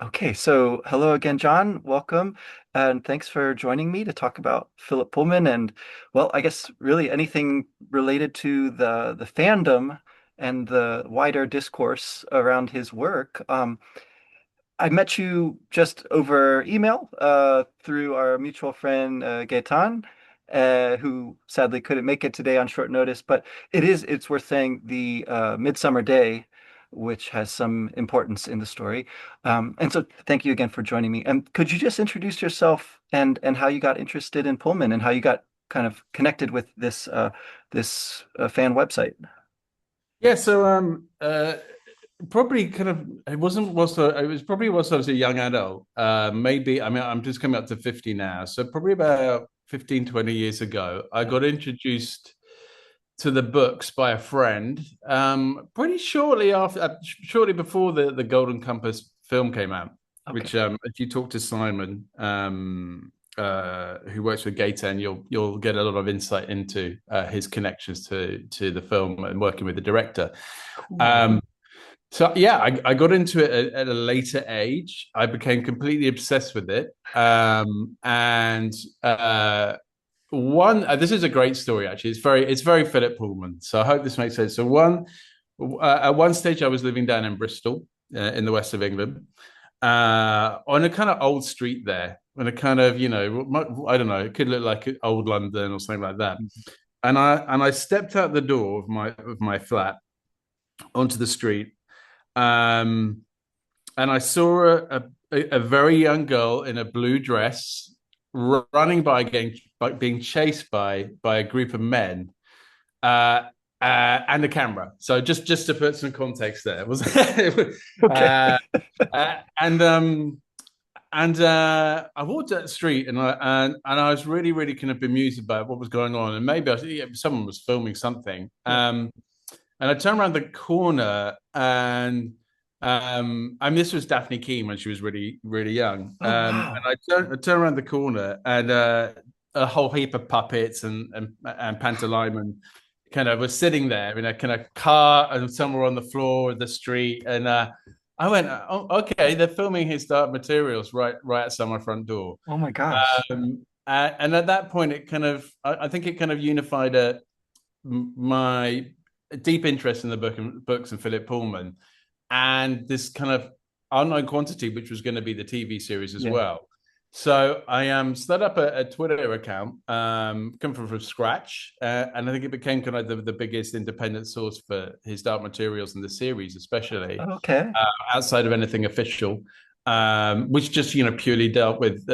Okay, so hello again, John. Welcome, and thanks for joining me to talk about Philip Pullman and, well, I guess really anything related to the fandom and the wider discourse around his work. I met you just over email through our mutual friend Gaetan, who sadly couldn't make it today on short notice. But it's worth saying the Midsummer Day, which has some importance in the story. And so thank you again for joining me. And could you just introduce yourself and how you got interested in Pullman and how you got kind of connected with this fan website? Yeah, so probably kind of it was probably whilst I was a young adult. Maybe I mean I'm just coming up to 50 now. So probably about 15, 20 years ago, I got introduced to the books by a friend. Pretty shortly before the Golden Compass film came out, Okay. which if you talk to Simon, who works with Gaten, you'll get a lot of insight into his connections to the film and working with the director. Cool. Um, so yeah, I got into it at a later age. I became completely obsessed with it. And one This is a great story actually. It's very Philip Pullman. So I hope this makes sense. So at one stage I was living down in Bristol, in the west of England, on a kind of old street there, on a kind of I don't know, it could look like old London or something like that. Mhm. And I stepped out the door of my flat onto the street, um, and I saw a very young girl in a blue dress running by being chased by a group of men, uh, and a camera. So just to put some context there, it was Okay. uh, uh, and I walked down the street, and I was really really kind of bemused about what was going on, and maybe someone was filming something. Yeah. And I turned around the corner, and I mean, this was Daphne Keane when she was really, really young. Oh, And wow. I turned around the corner, and a whole heap of puppets and pantomime kind of was sitting there in a kind of car and somewhere on the floor of the street. And I went, oh, okay, they're filming His Dark Materials right outside my front door. Oh my gosh. And at that point, I think it kind of unified my deep interest in the books and Philip Pullman, and this kind of unknown quantity, which was going to be the TV series as Yeah. well. So I set up a Twitter account, come from scratch, and I think it became kind of the biggest independent source for His Dark Materials and the series, especially Okay. outside of anything official, which just purely dealt with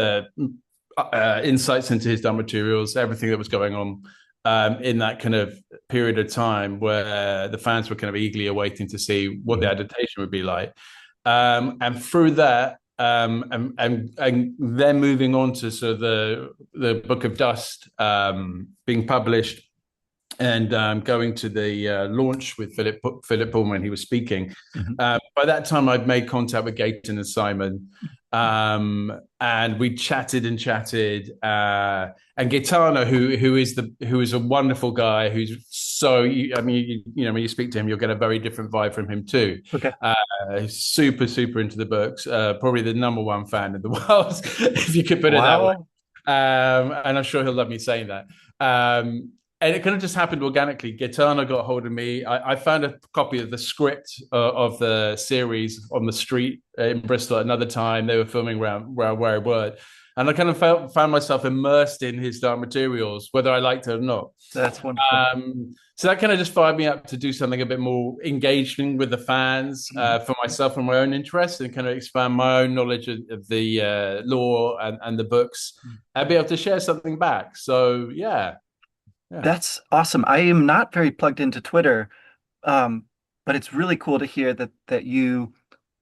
insights into His Dark Materials, everything that was going on in that kind of period of time where the fans were kind of eagerly awaiting to see what the Mhm. adaptation would be like. And through that, and then moving on to sort of the Book of Dust being published, and going to the launch with Philip Pullman, he was speaking. Mhm. By that time, I'd made contact with Gayton and Simon, and we chatted and chatted. And Gaetano, who is a wonderful guy, who's so I mean, when you speak to him, you'll get a very different vibe from him too. Okay. Super super into the books, probably the number one fan in the world, if you could put it that way. Wow. And I'm sure he'll love me saying that. And it kind of just happened organically. Gaetano got hold of me. I found a copy of the script of the series on the street in Bristol at another time. They were filming around where I worked. And I kind of found myself immersed in His Dark Materials, whether I liked it or not. That's wonderful. So that kind of just fired me up to do something a bit more engaging with the fans, Mhm. for myself and my own interests, and kind of expand my own knowledge of the lore and the books, and be able to share something back. So yeah, yeah. That's awesome. I am not very plugged into Twitter, um, but it's really cool to hear that you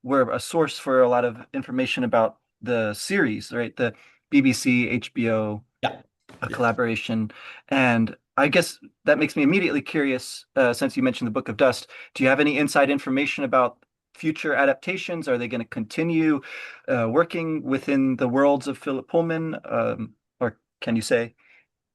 were a source for a lot of information about the series, right? The BBC, HBO Yeah. a Yeah. collaboration. And I guess that makes me immediately curious, since you mentioned the Book of Dust. Do you have any inside information about future adaptations? Are they going to continue working within the worlds of Philip Pullman? Or can you say?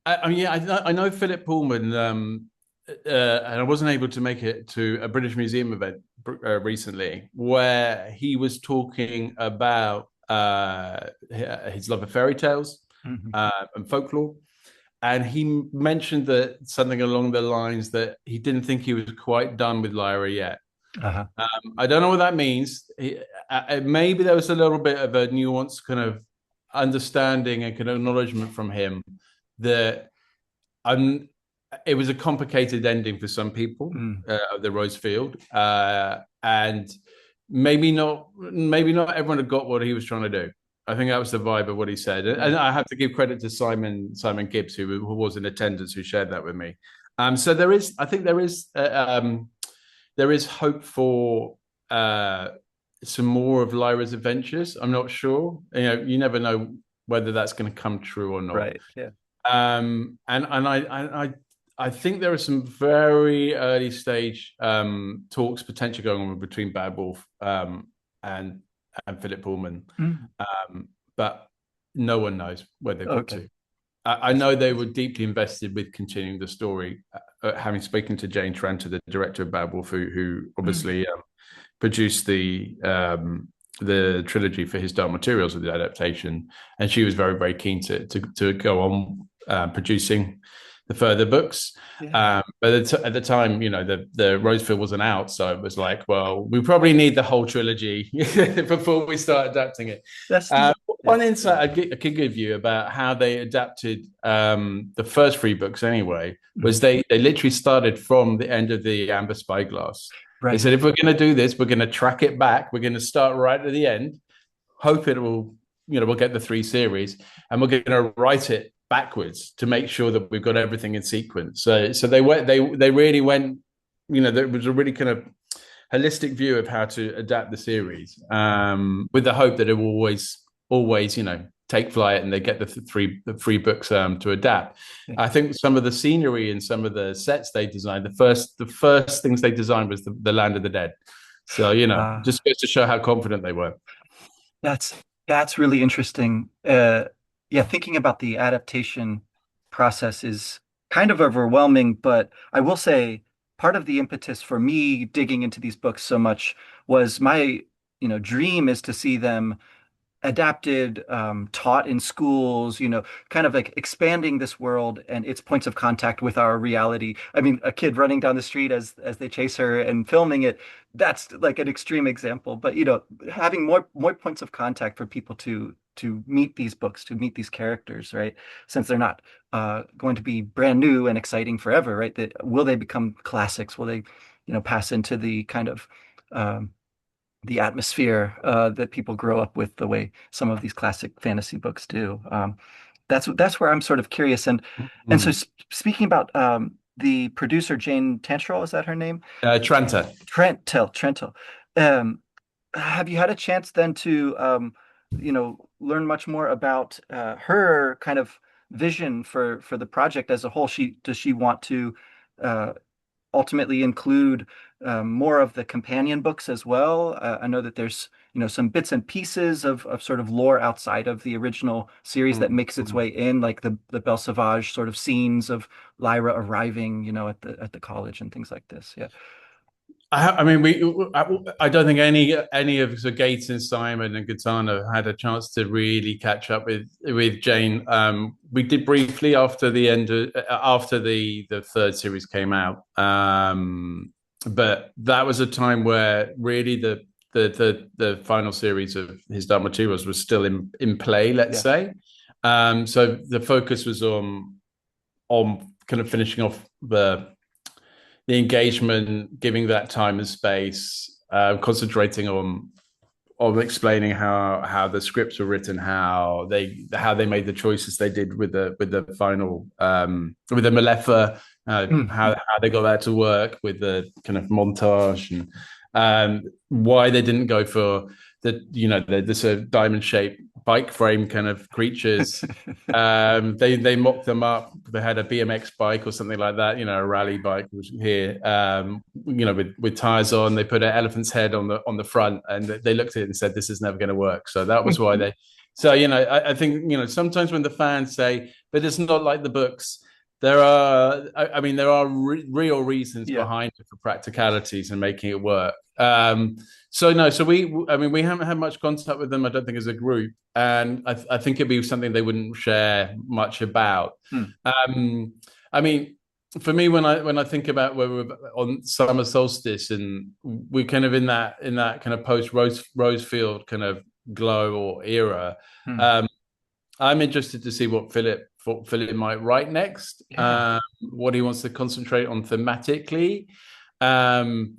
I mean, yeah, I know Philip Pullman. and I wasn't able to make it to a British Museum event recently, where he was talking about his love of fairy tales Hmm. and folklore. And he mentioned that something along the lines that he didn't think he was quite done with Lyra yet. Uh-huh. I don't know what that means. Maybe there was a little bit of a nuanced kind of understanding and kind of acknowledgement from him that I'm. It was a complicated ending for some people Mm. of the Rose Field, and maybe not everyone had got what he was trying to do. I think that was the vibe of what he said, and Yeah. I have to give credit to Simon Gibbs, who was in attendance, who shared that with me. So there is, I think there is hope for some more of Lyra's adventures. I'm not sure. You never know whether that's going to come true or not. Right. Yeah. And I think there are some very early stage talks potentially going on between Bad Wolf and Philip Pullman, Mm. but no one knows where they've got Okay. to. I know they were deeply invested with continuing the story, having spoken to Jane Tranter, the director of Bad Wolf, who Mm. obviously produced the trilogy for His Dark Materials with the adaptation, and she was very very keen to go on producing the further books. Yeah. But at the time, the Rosefield wasn't out, so it was like, well, we probably need the whole trilogy before we start adapting it. That's yeah. One insight I could give you about how they adapted the first three books anyway was Mhm. they literally started from the end of the Amber Spyglass. They Right. said, if we're going to do this, we're going to track it back. We're going to start right at the end, hope it will, we'll get the three series, and we're going to write it backwards to make sure that we've got everything in sequence. So they really went, there was a really kind of holistic view of how to adapt the series, with the hope that it will always, take flight and they get the three books to adapt. Yeah. I think some of the scenery and some of the sets they designed, the first things they designed was the Land of the Dead. So Uh, just goes to show how confident they were. that's that's really interesting. Yeah, thinking about the adaptation process is kind of overwhelming, but I will say part of the impetus for me digging into these books so much was my, dream is to see them adapted, taught in schools, kind of like expanding this world and its points of contact with our reality. I mean, a kid running down the street as they chase her and filming it, that's like an extreme example. But having more points of contact for people to meet these books, to meet these characters, right? Since they're not going to be brand new and exciting forever, right? Will they become classics? Will they, pass into the kind of the atmosphere that people grow up with the way some of these classic fantasy books do. That's where I'm sort of curious. And so Mm. speaking about the producer Jane Tantrell, is that her name? Tranta. Trentel. Um, have you had a chance then to learn much more about her kind of vision for the project as a whole? Does she want to uh, ultimately include more of the companion books as well. I know that there's, some bits and pieces of sort of lore outside of the original series that makes its way in, like the Belle Sauvage sort of scenes of Lyra arriving, at the college and things like this. Yeah. I mean, I don't think any of the Gates and Simon and Gaetano had a chance to really catch up with Jane. We did briefly after the end after the third series came out, but that was a time where really the final series of His Dark Materials was still in play. Let's Yeah. say, so the focus was on kind of finishing off the engagement, giving that time and space, concentrating on explaining how the scripts were written, how they made the choices they did with the final with the Malefa, Mm. how they got that to work with the kind of montage, and why they didn't go for the sort of diamond shaped bike frame kind of creatures. They mocked them up. They had a BMX bike or something like that, a rally bike here, with tires on. They put an elephant's head on the front, and they looked at it and said, "This is never going to work." So that was why they. So I think sometimes when the fans say, "But it's not like the books," I mean, there are real reasons Yeah. behind it for practicalities and making it work. So no, I mean, we haven't had much contact with them. I don't think as a group, and I think it'd be something they wouldn't share much about. Hmm. I mean, for me, when I think about where we're on summer solstice, and we're kind of in that kind of post Rosefield kind of glow or era. Hmm. Um, I'm interested to see what Philip might write next, Yeah. what he wants to concentrate on thematically, um,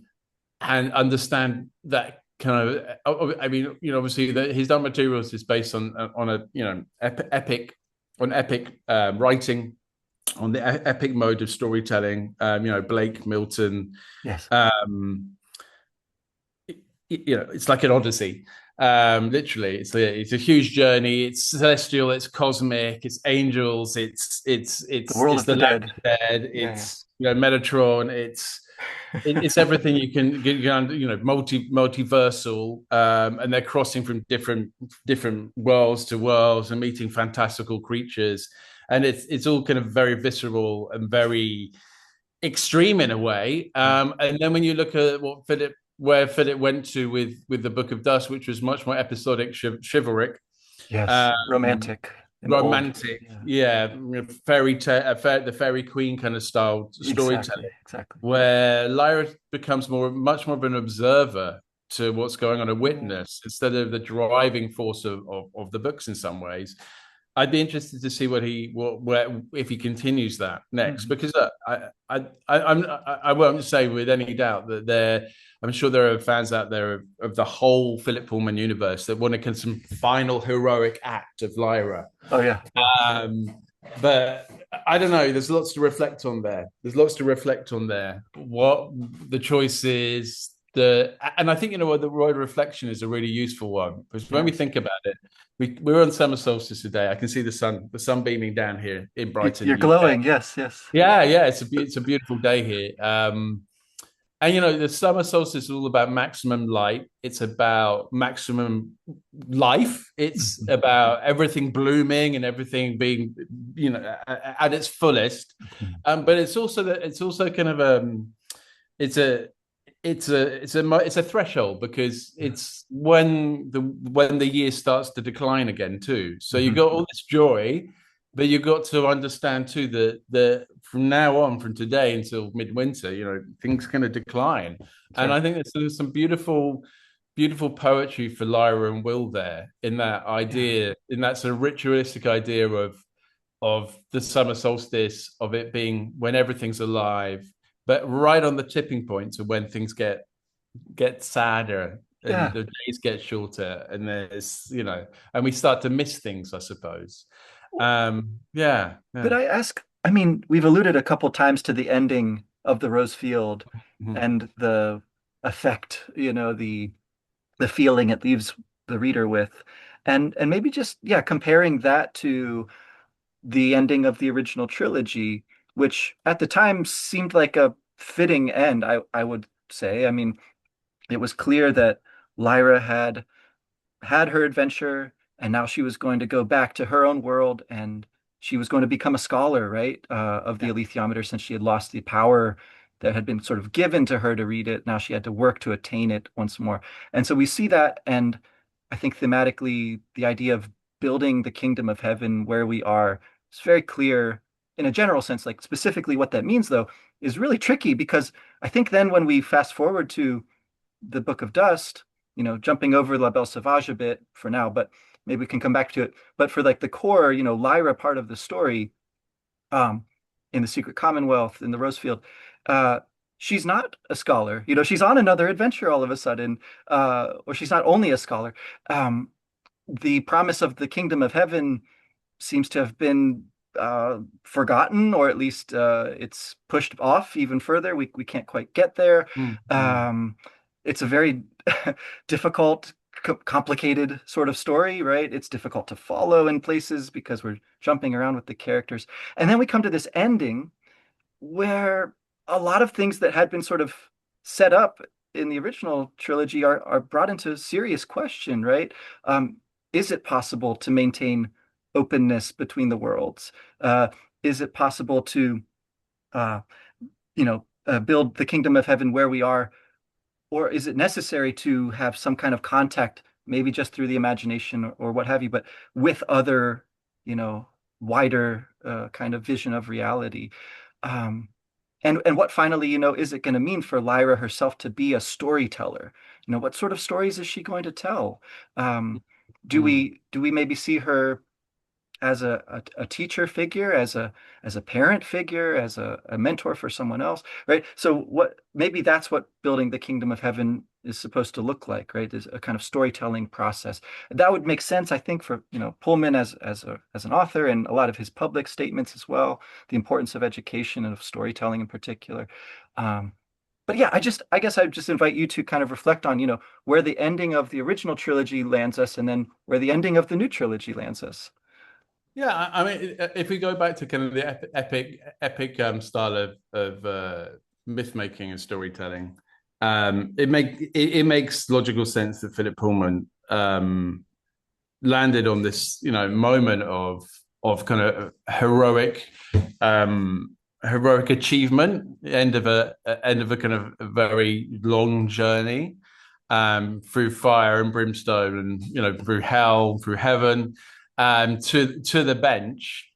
and understand that kind of. I mean, obviously, His Dark Materials is based on a epic on epic writing, on the epic mode of storytelling. Blake, Milton. Yes. Um, it's like an odyssey. Literally, it's a huge journey. It's celestial, it's cosmic, it's angels, it's it's The it's world it's of the the land dead. of the dead, Yeah. it's Metatron, it's Yeah. everything you can get, multiversal, and they're crossing from different worlds to worlds and meeting fantastical creatures, and it's all kind of very visceral and very extreme in a way. And then when you look at where Philip went to with the Book of Dust, which was much more episodic, chivalric, Yes. um, Romantic and old. romantic, Yeah. yeah, the fairy queen kind of style Exactly. storytelling, Exactly. where Lyra becomes much more of an observer to what's going on, a Yeah. witness instead of the driving force of the books in some ways. I'd be interested to see where if he continues that next, Mhm. because I won't say with any doubt that I'm sure there are fans out there of the whole Philip Pullman universe that want to some final heroic act of Lyra. Oh yeah. Yeah. Um, but I don't know. There's lots to reflect on there. There's lots to reflect on there. What the choice is, and I think what the word reflection is a really useful one, because when we Yes. think about it, we're on summer solstice today. I can see the sun beaming down here in You're Brighton, UK. glowing. Yes. Yes. Yeah, yeah, it's a beautiful day here. And the summer solstice is all about maximum light. It's about maximum life. It's Mhm. about everything blooming and everything being, at its fullest. Mhm. But it's also kind of it's a it's a threshold, because Yeah. it's when the year starts to decline again too. So you Mhm. got all this joy, but you got to understand too that from now on, from today until midwinter, things kind of decline. That's And right. I think there's some beautiful poetry for Lyra and Will there, in that Yeah. idea, in that sort of ritualistic idea of the summer solstice, of it being when everything's alive, but right on the tipping point to when things get sadder and Yeah. the days get shorter, and and we start to miss things, I suppose. Yeah, Could yeah. I ask? I mean, we've alluded a couple times to the ending of the Rose Field Mhm. and the effect, the feeling it leaves the reader with. And maybe just, yeah, comparing that to the ending of the original trilogy, which at the time seemed like a fitting end, I would say. I mean, it was clear that Lyra had her adventure, and now she was going to go back to her own world, and she was going to become a scholar, right, of the Yeah, alethiometer, since she had lost the power that had been sort of given to her to read it. Now she had to work to attain it once more. And so we see that, and I think thematically, the idea of building the kingdom of heaven where we are is very clear in a general sense. Like specifically what that means, though, is really tricky, because I think then when we fast forward to the Book of Dust, jumping over La Belle Sauvage a bit for now, but maybe we can come back to it. But for like the core, Lyra part of the story, um, in the Secret Commonwealth, in the Rosefield, uh, she's not a scholar. She's on another adventure all of a sudden, or she's not only a scholar. Um, the promise of the kingdom of heaven seems to have been forgotten, or at least it's pushed off even further. We can't quite get there. mm-hmm. Um, it's a very difficult, complicated sort of story, right? It's difficult to follow in places because we're jumping around with the characters. And then we come to this ending where a lot of things that had been sort of set up in the original trilogy are brought into serious question, right? Um, is it possible to maintain openness between the worlds? is it possible to, uh, build the kingdom of heaven where we are, or is it necessary to have some kind of contact, maybe just through the imagination or what have you, but with other, you know, wider kind of vision of reality? Um, and what finally, is it going to mean for Lyra herself to be a storyteller? What sort of stories is she going to tell? Um, do Mm. we maybe see her as a teacher figure, as a parent figure, as a mentor for someone else, right? So what maybe that's what building the kingdom of heaven is supposed to look like, right? Is a kind of storytelling process. That would make sense, I think, for Pullman as an author and a lot of his public statements as well, the importance of education and of storytelling in particular. Um, but yeah, I guess I'd just invite you to kind of reflect on, where the ending of the original trilogy lands us and then where the ending of the new trilogy lands us. Yeah, I mean, if we go back to kind of the epic style of myth making and storytelling, it makes logical sense that Philip Pullman landed on this, moment of kind of heroic achievement, end of a kind of a very long journey, through fire and brimstone, and through hell, through heaven, to the bench.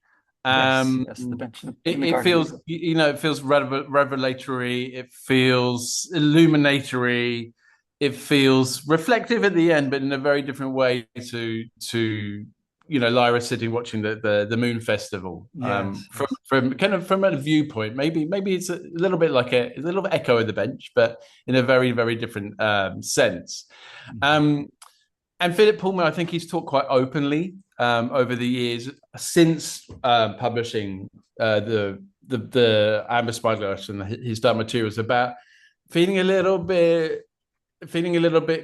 Yes, Um, yes, the bench in it, the it garden. feels, it feels revelatory. It feels illuminatory. It feels reflective at the end, but in a very different way to Lyra sitting watching the Moon Festival, Yes, yes. from kind of from a viewpoint. Maybe it's a little bit like a little echo of the bench, but in a very very different sense. Mhm. Um, and Philip Pullman, I think he's talked quite openly over the years since publishing the Amber Spyglass and His Dark Materials, about feeling a little bit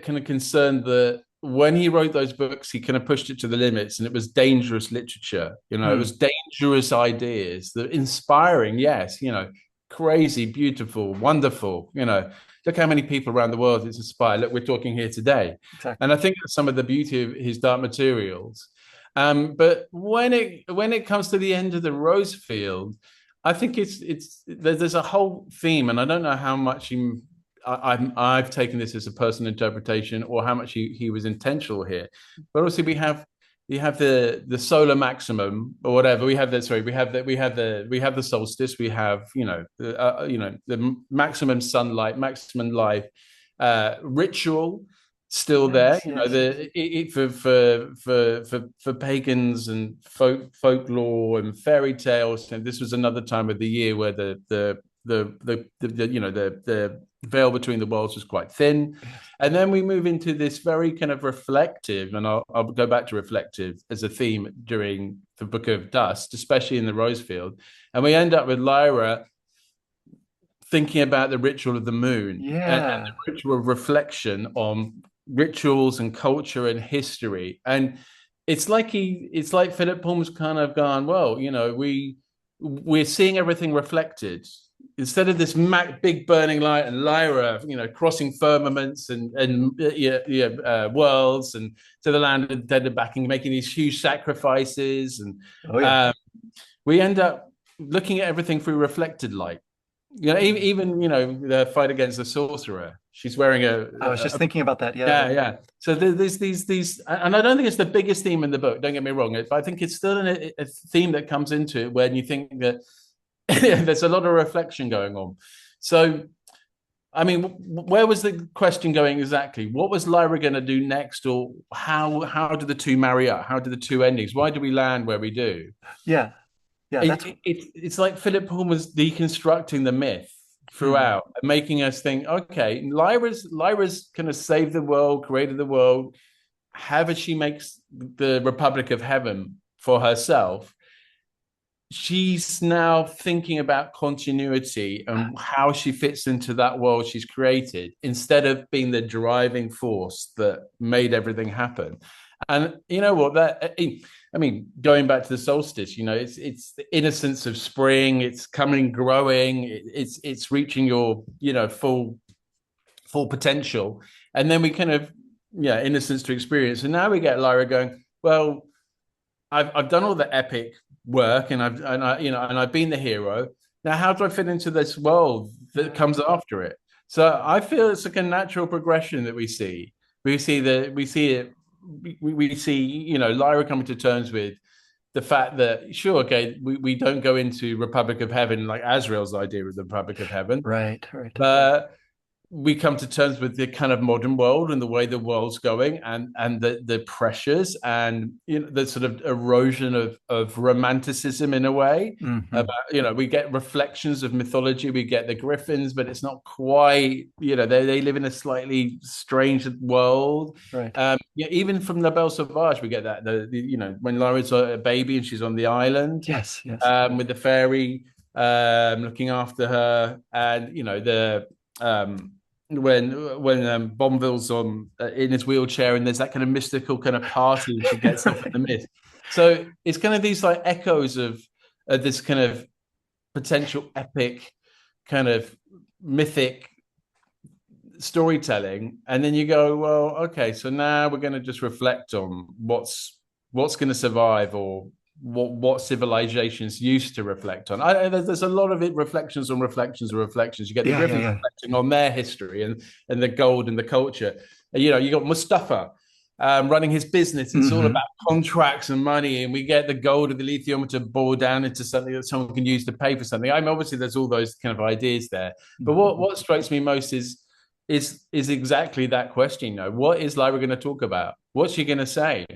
kind of concerned that when he wrote those books, he kind of pushed it to the limits, and it was dangerous literature. It Hmm, was dangerous ideas, that inspiring, yes, crazy, beautiful, wonderful. Look how many people around the world it's inspired. Look, we're talking here today, and exactly. I think that's some of the beauty of His Dark Materials. But when it comes to the end of the rose field, I think there's a whole theme, and I don't know how much I've taken this as a personal interpretation, or how much he was intentional here. But obviously, we have the solar maximum, or whatever. We have the solstice. We have the maximum sunlight, maximum life, ritual still there. Yes, yes, yes. For pagans and folklore and fairy tales, and this was another time of the year where the veil between the worlds was quite thin. Yes. And then we move into this very kind of reflective, and I'll go back to reflective as a theme during the Book of Dust, especially in the Rosefield. And we end up with Lyra thinking about the ritual of the moon, and Yeah. the ritual of reflection on rituals and culture and history. And it's like Philip Pullman's kind of gone, well, we're seeing everything reflected instead of this big burning light, and Lyra, crossing firmaments and worlds, and to the land of the dead and back, and making these huge sacrifices, and Oh yeah. um, we end up looking at everything through reflected light. Mm. Even the fight against the sorcerer. She's wearing I was just a thinking about that. Yeah. yeah, yeah. So there's these, and I don't think it's the biggest theme in the book. Don't get me wrong, but I think it's still a theme that comes into it when you think that there's a lot of reflection going on. So, I mean, where was the question going exactly? What was Lyra going to do next, or how do the two marry up? How do the two endings? Why do we land where we do? Yeah. Yeah. That's. It's like Philip Pullman's deconstructing the myth Hmm. throughout and making us think, okay, Lyra's kind of saved the world, created the world. However, she makes the Republic of Heaven for herself. She's now thinking about continuity and how she fits into that world she's created, instead of being the driving force that made everything happen. And you know what? I mean, going back to the solstice, it's the innocence of spring. It's coming, growing. It's reaching your full potential, and then we kind of innocence to experience. And now we get Lyra going, well, I've done all the epic work, and I've been the hero. Now, how do I fit into this world that comes after it? So I feel it's like a natural progression that we see. We see it. We see Lyra coming to terms with the fact that sure, okay, we don't go into Republic of Heaven like Azrael's idea of the Republic of Heaven, Right, right. but we come to terms with the kind of modern world and the way the world's going, and the pressures and the sort of erosion of romanticism in a way. Hmm. About we get reflections of mythology, we get the griffins, but it's not quite, they live in a slightly strange world. Right. Yeah, even from La Belle Sauvage we get that when Laura's a baby and she's on the island, Yes, yes. with the fairy looking after her, and um, when Bonville's on in his wheelchair, and there's that kind of mystical kind of party, and she gets off in the mist. So it's kind of these like echoes of this kind of potential epic, kind of mythic storytelling, and then you go, well, okay, so now we're going to just reflect on what's going to survive, or what civilizations used to reflect on. There's a lot of it, reflections on reflections on reflections. You get the Yeah, yeah, Griffins yeah. reflecting on their history and the gold and the culture. You got Mustafa running his business. It's all Hmm. about contracts and money, and we get the gold of the lithium boil down into something that someone can use to pay for something. I mean, obviously there's all those kind of ideas there, but what strikes me most is exactly that question. What is Lyra going to talk about? What's she going to say?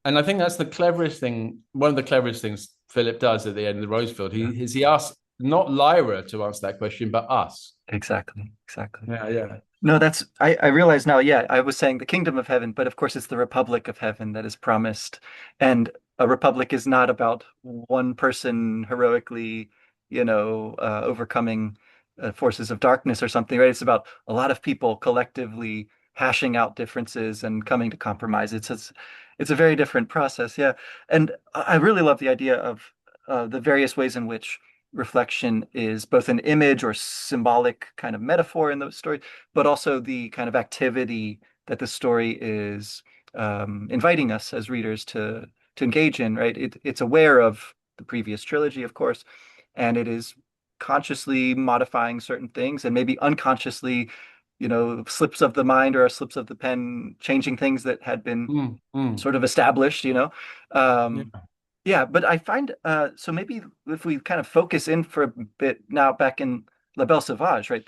And I think that's the cleverest thing. One of the cleverest things Philip does at the end of the Rosefield. Yeah, He asks not Lyra to answer that question, but us. exactly, exactly. Yeah, yeah, No, I realize now, yeah, I was saying the kingdom of heaven, but of course it's the Republic of Heaven that is promised. And a republic is not about one person heroically, overcoming forces of darkness or something, right? It's about a lot of people collectively hashing out differences and coming to compromise. It's a very different process, yeah. And I really love the idea of the various ways in which reflection is both an image or symbolic kind of metaphor in those stories, but also the kind of activity that the story is inviting us as readers to engage in, right? It's aware of the previous trilogy, of course, and it is consciously modifying certain things and maybe unconsciously, slips of the mind or slips of the pen, changing things that had been mm, mm, sort of established. Um, yeah, yeah, but I find so maybe if we kind of focus in for a bit now back in La Belle Sauvage, right?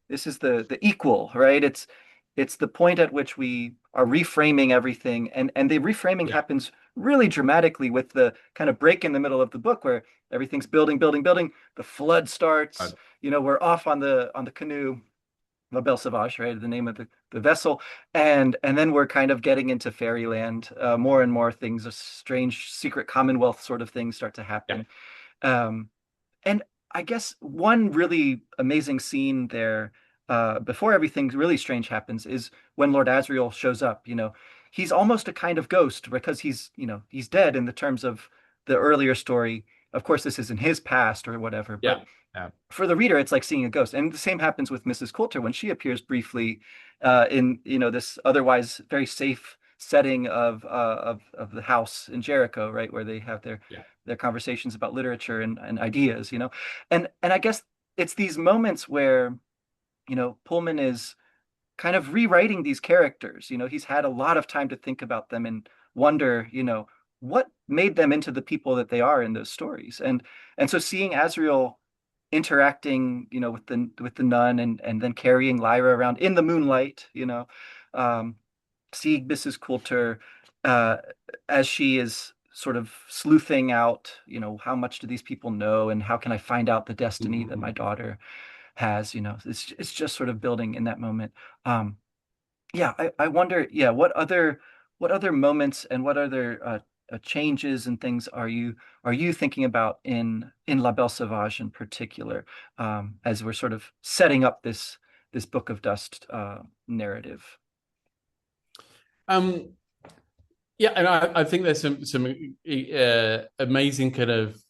This is the equal, right? It's the point at which we are reframing everything, and the reframing yeah. happens really dramatically with the kind of break in the middle of the book where everything's building, building, building. The flood starts. We're off on the canoe. La Belle Sauvage, right? The name of the vessel. And then we're kind of getting into fairyland. More and more things, a strange secret commonwealth sort of things start to Yeah. happen. Um, and I guess one really amazing scene there, before everything really strange happens, is when Lord Asriel shows up. He's almost a kind of ghost because he's dead in the terms of the earlier story. Of course, this isn't his past or whatever, but Yeah, yeah, for the reader, it's like seeing a ghost. And the same happens with Mrs. Coulter when she appears briefly in this otherwise very safe setting of the house in Jericho, right, where they have yeah. their conversations about literature and ideas. And I guess it's these moments where Pullman is kind of rewriting these characters. He's had a lot of time to think about them and wonder, what made them into the people that they are in those stories. And so seeing Asriel interacting, with the nun and then carrying Lyra around in the moonlight, um, seeing Mrs. Coulter uh, as she is sort of sleuthing out, how much do these people know and how can I find out the destiny that my Mm-mm. daughter has, it's just sort of building in that moment. Um, yeah, I wonder, yeah, what other moments and what other changes and things are you thinking about in La Belle Sauvage in particular, as we're sort of setting up this Book of Dust narrative? Um, yeah, and I think there's some amazing kind of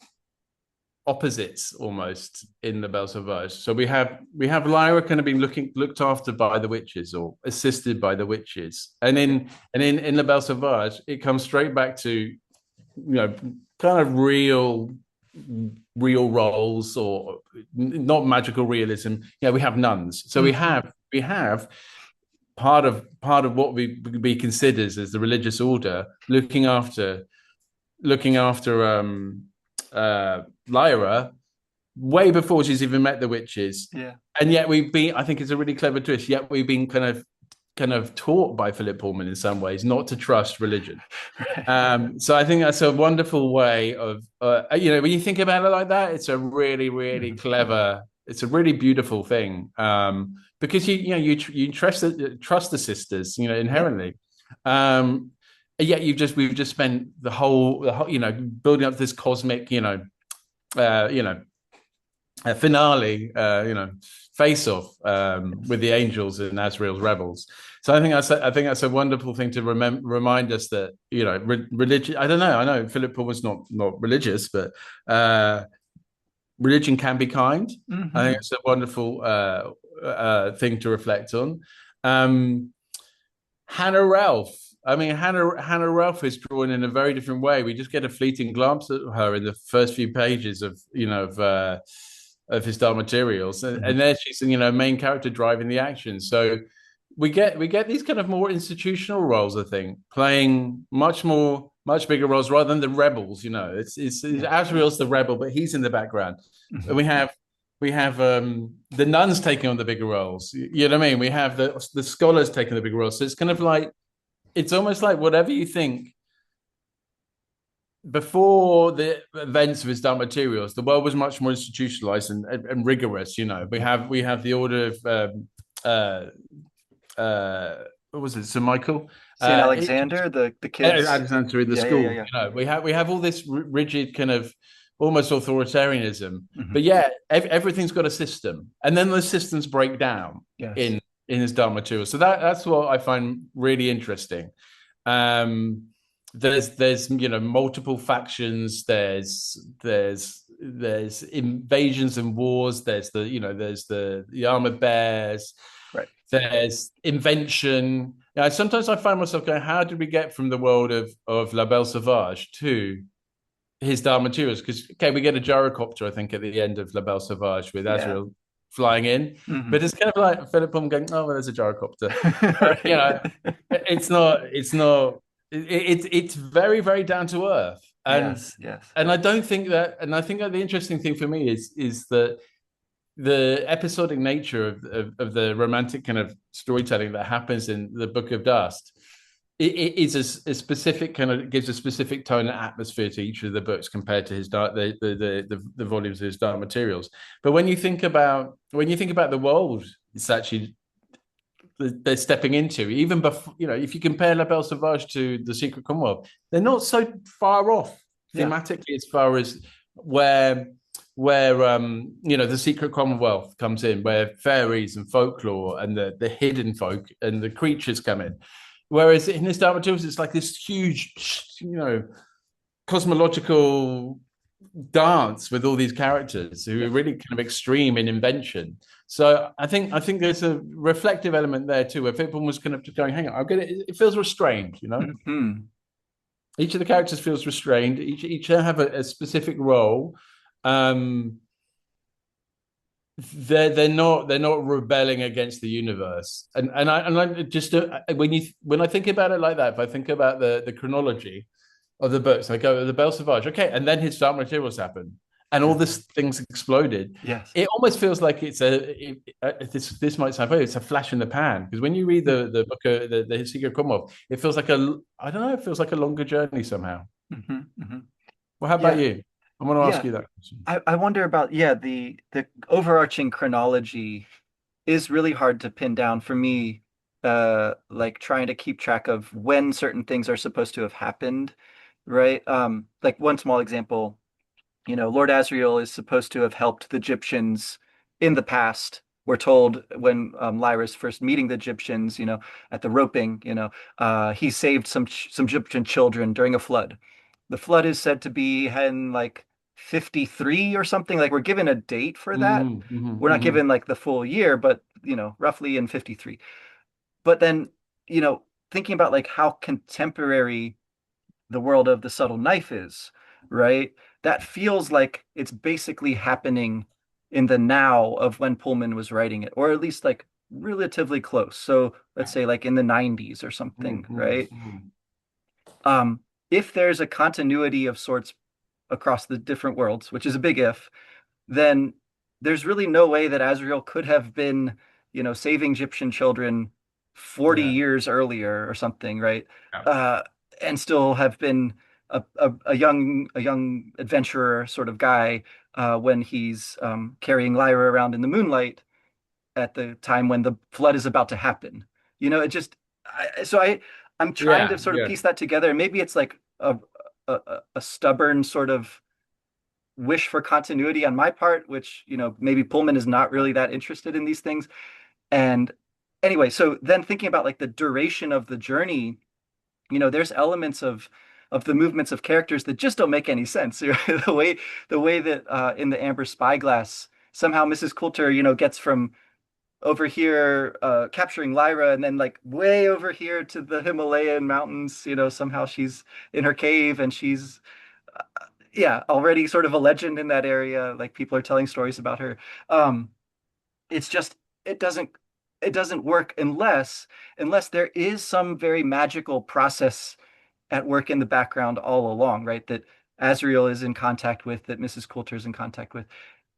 opposites almost in the Belle Sauvage. So we have Lyra kind of being looked after by the witches or assisted by the witches, and in La Belle Sauvage, it comes straight back to kind of real roles, or not magical realism. Yeah, we have nuns. So Hmm. we have part of what we be considers as the religious order looking after Lyra way before she's even met the witches. Yeah. And yet we've been, I think it's a really clever twist, yet we've been kind of taught by Philip Pullman in some ways not to trust religion. Right. So I think that's a wonderful way of, when you think about it like that, it's a really, really Mhm. clever, it's a really beautiful thing. Because you trust the sisters, Yeah. inherently. Yet we've just spent the whole, building up this cosmic, uh, you know, finale, face off with Yes. the angels and Azrael's rebels. So I think that's a wonderful thing to remind us that religion. I don't know. I know Philip Paul was not religious, but religion can be kind. I think Hmm. it's a wonderful thing to reflect on. Um, Hannah Ralph. I mean, Hannah Ralph is drawn in a very different way. We just get a fleeting glance at her in the first few pages of His Dark Materials, Hmm. and there she's main character driving the action. So we get these kind of more institutional roles, I think, playing much bigger roles rather than the rebels. It's Yeah. Azrael's the rebel, but he's in the background. Hmm. We have the nuns taking on the bigger roles. You know what I mean? We have the scholars taking the bigger roles. So it's kind of like it's almost like whatever you think before the events of His Dark Materials, the world was much more institutionalized and rigorous. We have the order of uh, what was it, Sir Michael? Saint It, Alexander, the kids. Alexander in the Yeah. Yeah. Yeah. school. Yeah. We have all this rigid kind of almost authoritarianism, Hmm. but yeah, everything's got a system, and then those systems break down Yes. in His Dark Materials. So that's what I find really interesting. Um, there's multiple factions. There's invasions and wars. There's the armored bears. Right. There's invention. Sometimes I find myself going, how did we get from the world of La Belle Sauvage to His Dark Materials? Because okay, we get a gyrocopter, I think, at the end of La Belle Sauvage with Yeah. Azrael flying in, Hmm. but it's kind of like Philip Pullman going, oh, well, there's a gyrocopter. you Right. know, it's not it's very, very down to earth. Yes. Yes. And I don't think that, and I think that the interesting thing for me is that the episodic nature of the romantic kind of storytelling that happens in the Book of Dust, it is a specific kind of gives a specific tone and atmosphere to each of the books compared to his dark the volumes of His Dark Materials. But when you think about the world, it's actually they're stepping into. Even before, if you compare La Belle Sauvage to The Secret Commonwealth, they're not so far off Yeah. thematically as far as where the Secret Commonwealth comes in, where fairies and folklore and the hidden folk and the creatures come in. Whereas in His Dark Materials, it's like this huge, cosmological dance with all these characters who are Yes. really kind of extreme in invention. So I think there's a reflective element there too, where people was kind of just going, hang on, I'll get it. It feels restrained. Hmm. Each of the characters feels restrained. Each have a specific role. Um, they're not rebelling against the universe. And I just when I think about it like that, if I think about the chronology of the books. I go, the Belle Sauvage, okay, and then His Dark Materials happen, and all Hmm. this things exploded. Yes. It almost feels like this might sound funny, it's a flash in the pan because when you read the book the Secret Commonwealth, it feels like I don't know, it feels like a longer journey somehow. Hmm. Hmm. Well, how about Yeah. you? I want to ask Yeah. you that question. I wonder about, yeah, the overarching chronology is really hard to pin down for me, like trying to keep track of when certain things are supposed to have happened, right? Like one small example, Lord Asriel is supposed to have helped the Egyptians in the past. We're told when Lyra's first meeting the Egyptians, at the roping, he saved some Egyptian children during a flood. The flood is said to be in like 53 or something. Like we're given a date for that. Mm-hmm, mm-hmm, We're not mm-hmm. given like the full year, but roughly in 53. But then, thinking about like how contemporary the world of the subtle knife is, right? That feels like it's basically happening in the now of when Pullman was writing it, or at least like relatively close. So let's say like in the 90s or something, right? Um, if there's a continuity of sorts across the different worlds, which is a big if, then there's really no way that Azrael could have been, saving Egyptian children 40 Yeah. years earlier or something, right? Yeah. Uh, and still have been a young adventurer sort of guy when he's carrying Lyra around in the moonlight at the time when the flood is about to happen. It just I'm trying to Yeah. sort of Yeah. piece that together. And maybe it's like a stubborn sort of wish for continuity on my part, which, maybe Pullman is not really that interested in these things. And anyway, so then thinking about like the duration of the journey, there's elements of the movements of characters that just don't make any sense. The way that in the Amber Spyglass, somehow Mrs. Coulter, gets from over here capturing Lyra and then like way over here to the Himalayan mountains, somehow she's in her cave and she's yeah, already sort of a legend in that area. Like people are telling stories about her. Um, it's just it doesn't it doesn't work unless there is some very magical process at work in the background all along, right? That Azriel is in contact with, that Mrs. Coulter is in contact with.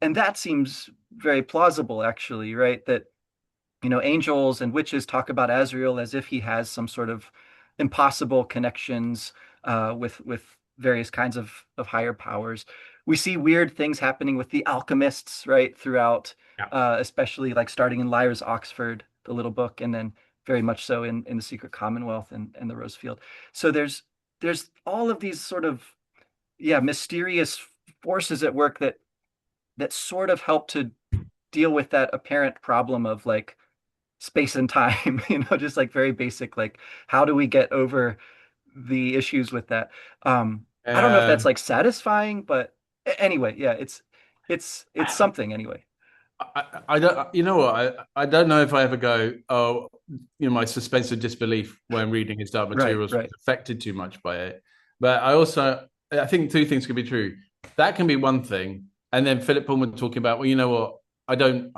And that seems very plausible, actually, right? That angels and witches talk about Azrael as if he has some sort of impossible connections with various kinds of higher powers. We see weird things happening with the alchemists, right, throughout, Yeah. especially like starting in Lyra's Oxford, the little book, and then very much so in the Secret Commonwealth and the Rosefield. So there's all of these sort of mysterious forces at work that sort of help to deal with that apparent problem of like space and time, just like very basic, like how do we get over the issues with that? I don't know if Uh, that's like satisfying, but anyway, yeah, it's I, something anyway. I don't, you know what? I don't know if I ever go, oh, my suspense of disbelief when reading His Dark Right, Materials was right. affected too much by it. But I think two things can be true. That can be one thing. And then Philip Pullman talking about, well, you know what? I don't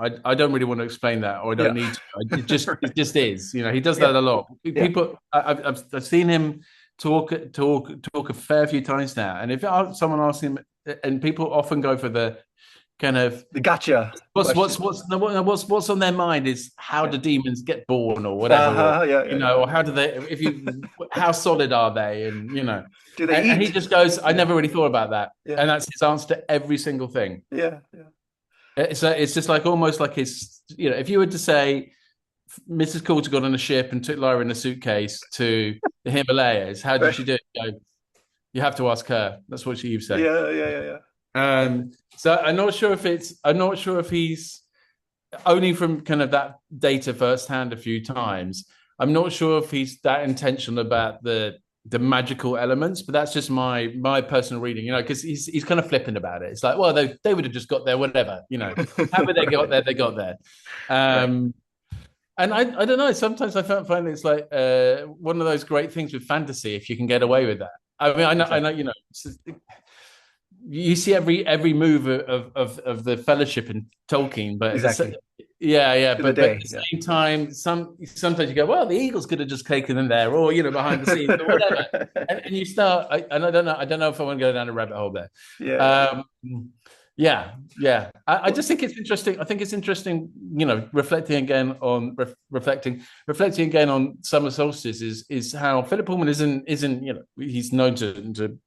really want to explain that, or I don't Yeah. need to. It Right. just is. He does Yeah. that a lot. Yeah. People, I've seen him talk a fair few times now. And if someone asks him, and people often go for the kind of The gotcha What's what's questions. what's no, what's on their mind is how Yeah. do demons get born or whatever, or Uh-huh. Yeah, yeah, or how do they if you how solid are they, and Do they and he eat? just goes, I Yeah. never really thought about that, Yeah. and that's his answer to every single thing. Yeah. Yeah. It's just like almost like his, if you were to say Mrs. Coulter got on a ship and took Lyra in a suitcase to the Himalayas, how did Right. she do it? You have to ask her. That's what she would say. Yeah, yeah, yeah, yeah. So I'm not sure if he's only from kind of that data firsthand a few times. I'm not sure if he's that intentional about the magical elements, but that's just my personal reading, because he's kind of flippant about it. It's like, well, they would have just got there, whatever, however they got Right. there, they got there. Right. Um, and I don't know. Sometimes I find it's like one of those great things with fantasy if you can get away with that. I mean, I know, Exactly. you see every move of the Fellowship in Tolkien, but Exactly. To the but at day. the Yeah. same time, sometimes you go, well, the Eagles could have just taken them there, or behind the scenes, or whatever, and you start. And I don't know if I want to go down a rabbit hole there. Yeah, yeah. Um, yeah, yeah. I Well, just think it's interesting. I think it's interesting, reflecting again on reflecting again on summer solstice is how Philip Pullman isn't he's known to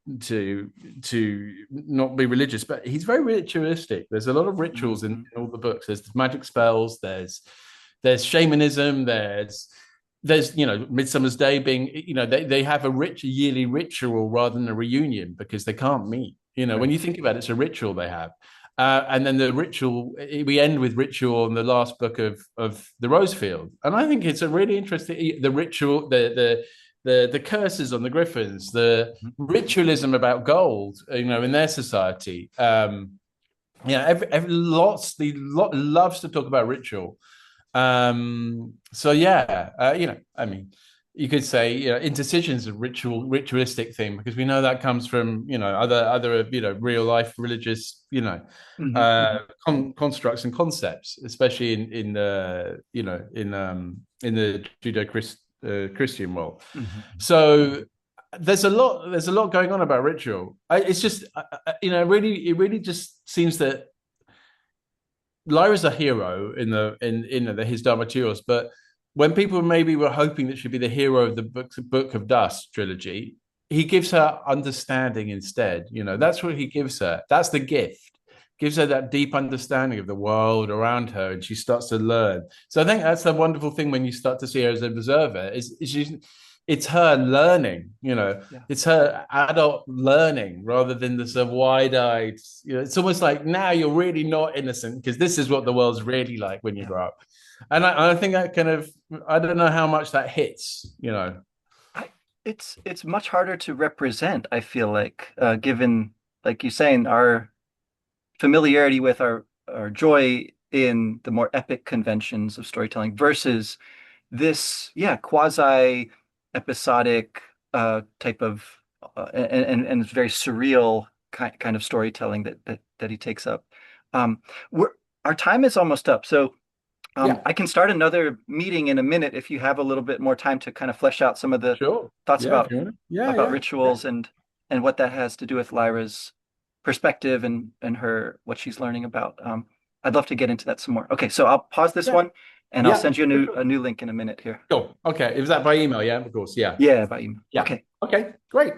not be religious, but he's very ritualistic. There's a lot of rituals mhm. in all the books. There's magic spells. There's shamanism. There's Midsummer's Day being they have a rich yearly ritual rather than a reunion because they can't meet. When Right. you think about it, it's a ritual they have. And then the ritual, we end with ritual in the last book of the Rosefield, and I think it's a really interesting the ritual, the curses on the griffins, the Mhm. ritualism about gold, in their society. Loves to talk about ritual. So yeah, I mean, you could say, indecision's a ritualistic thing because we know that comes from, other real life religious, Hmm. constructs and concepts, especially in in the Christian world. Hmm. So there's a lot going on about ritual. It's just, it really just seems that Lyra's a hero in the His Dark Materials, but when people maybe were hoping that she'd be the hero of the Book of Dust trilogy, he gives her understanding instead. That's what he gives her. That's the gift. Gives her that deep understanding of the world around her, and she starts to learn. So I think that's the wonderful thing when you start to see her as an observer. It's her learning. Yeah. It's her adult learning rather than this wide-eyed. It's almost like now you're really not innocent because this is what the world's really like when you Yeah. grow up. And I think that kind of, I don't know how much that hits. I, it's much harder to represent, I feel like, given, like you saying, our familiarity with our joy in the more epic conventions of storytelling versus this, yeah, quasi episodic type of and it's very surreal kind of storytelling that he takes up. Um, we're, our time is almost up, so Yeah, I can start another meeting in a minute if you have a little bit more time to kind of flesh out some of the sure. thoughts Yeah, if you want to. Yeah, about yeah, yeah. rituals and what that has to do with Lyra's perspective and her what she's learning about. I'd love to get into that some more. Okay, so I'll pause this Yeah, one and I'll yeah, send you for sure. a new link in a minute here. Cool. Okay. Is that by email? Yeah, of course. Yeah. Yeah, by email. Yeah. Okay. Okay. Great.